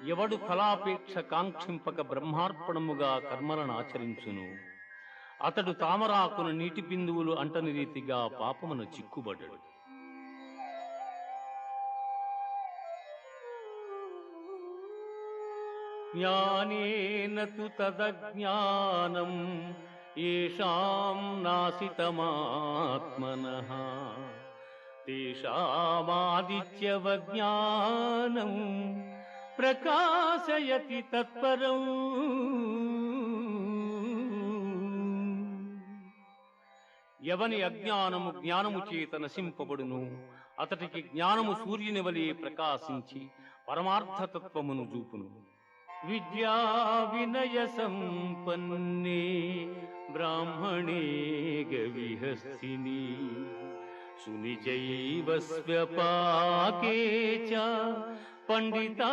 ఎవడు ఫలాపేక్ష కాంక్షింపక బ్రహ్మార్పణముగా కర్మలను ఆచరించును అతడు తామరాకున నీటి బిందువులు అంటని రీతిగా పాపమున చిక్కుబడ్డడు. జ్ఞానేన తు తదజ్ఞానం ఏషాం నాసితమాత్మనః తేషామాదిత్యవజ్ఞానం ప్రకాశయతి తత్పరం. ఎవని అజ్ఞానము జ్ఞానము చేత నశింపబడును అతడికి జ్ఞానము సూర్యుని వలె ప్రకాశించి పరమార్థతత్వమును చూపును. విద్యా వినయ సంపన్నే బ్రాహ్మణే గవిహస్తిని సునిజైవ స్వ్యపాకే చ పండితా